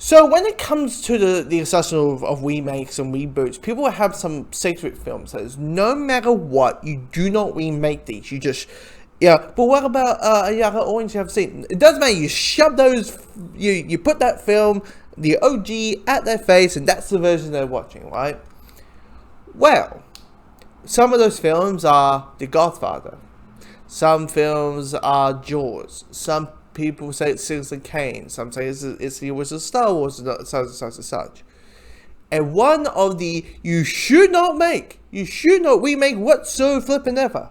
So when it comes to the discussion of remakes and reboots, people have some sacred films that is no matter what, you do not remake these. You just, yeah. But what about a young audience you have seen? It doesn't matter. You shove those, you put that film, the OG, at their face, and that's the version they're watching, right? Well, some of those films are The Godfather. Some films are Jaws. Some people say it's Citizen Kane. Some say it's the original Star Wars, and such. And one of the you should not remake whatsoever flipping ever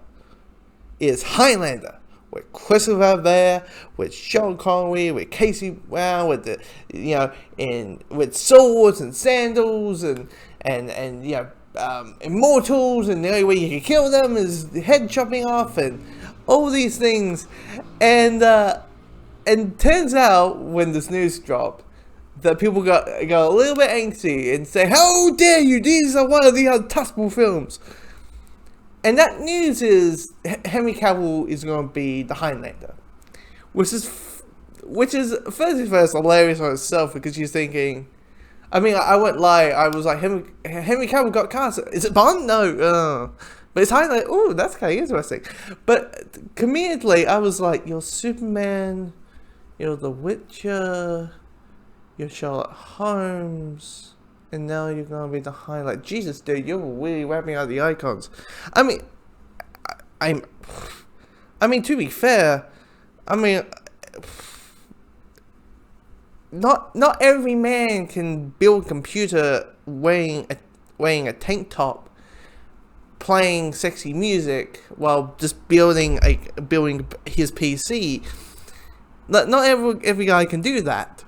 is Highlander. With Christopher there, with Sean Connery, with Casey Brown, with with swords and sandals and immortals, and the only way you can kill them is the head chopping off and all these things. And turns out when this news dropped that people got a little bit angsty and say, "How dare you? These are one of the untouchable films." And that news is Henry Cavill is going to be the Highlander, which is first hilarious on itself, because you're thinking, I mean, I won't lie, I was like, Henry Cavill got cast. Is it Bond? No. But it's Highlander. Oh, that's kind of interesting. But comedically, I was like, you're Superman, you're The Witcher, you're Sherlock Holmes, and now you're gonna be the Highlander. Jesus, dude, you're really wrapping out the icons. I mean, I mean, to be fair, I mean, not every man can build a computer wearing a tank top, playing sexy music while just building his PC. Not every guy can do that.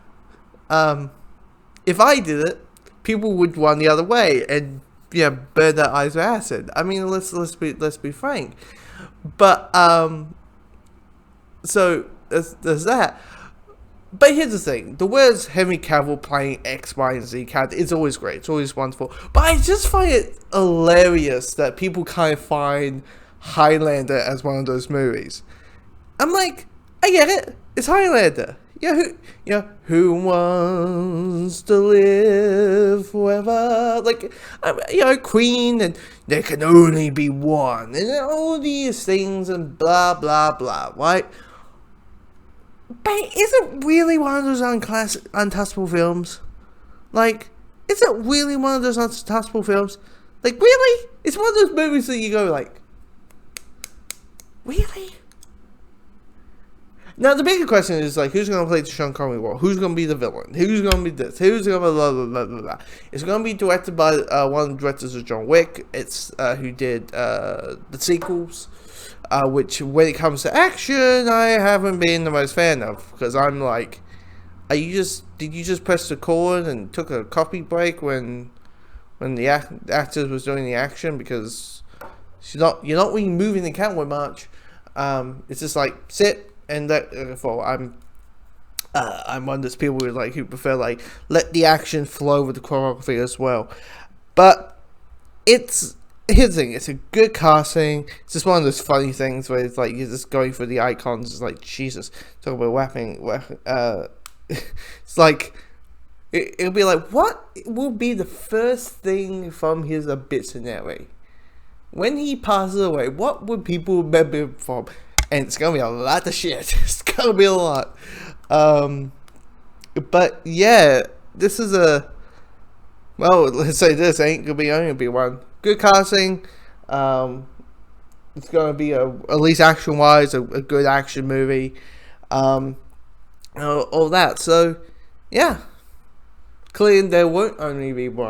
If I did it, people would run the other way and burn their eyes with acid. I mean, let's be frank. But so there's that. But here's the thing: the words Henry Cavill playing X, Y, and Z character is always great. It's always wonderful. But I just find it hilarious that people kind of find Highlander as one of those movies. I'm like, I get it. It's Highlander. Who wants to live forever? Like, Queen, and there can only be one, and all these things, and blah blah blah, right? But is it really one of those untouchable films? Like, is it really one of those untouchable films? Like, really? It's one of those movies that you go like, really? Now, the bigger question is, like, who's going to play the Sean Connery role? Who's going to be the villain? Who's going to be this? Who's going to be blah, blah, blah, blah, blah. It's going to be directed by one of the directors of John Wick. It's who did the sequels, which, when it comes to action, I haven't been the most fan of. Because I'm like, did you just press the chord and took a coffee break when the actors was doing the action? Because you're not really moving the camera much. It's just like, sit. And therefore, I'm one of those people who prefer let the action flow with the choreography as well. But here's the thing: it's a good casting. It's just one of those funny things where it's like you're just going for the icons. It's like, Jesus, talk about rapping. It's like it'll be like, what will be the first thing from his obituary when he passes away? What would people remember him from? And it's going to be a lot of shit. It's going to be a lot. But yeah, this is let's say this ain't going to be only one. Good casting. It's going to be at least action-wise, a good action movie. All that. So, yeah. Clearly there won't only be one.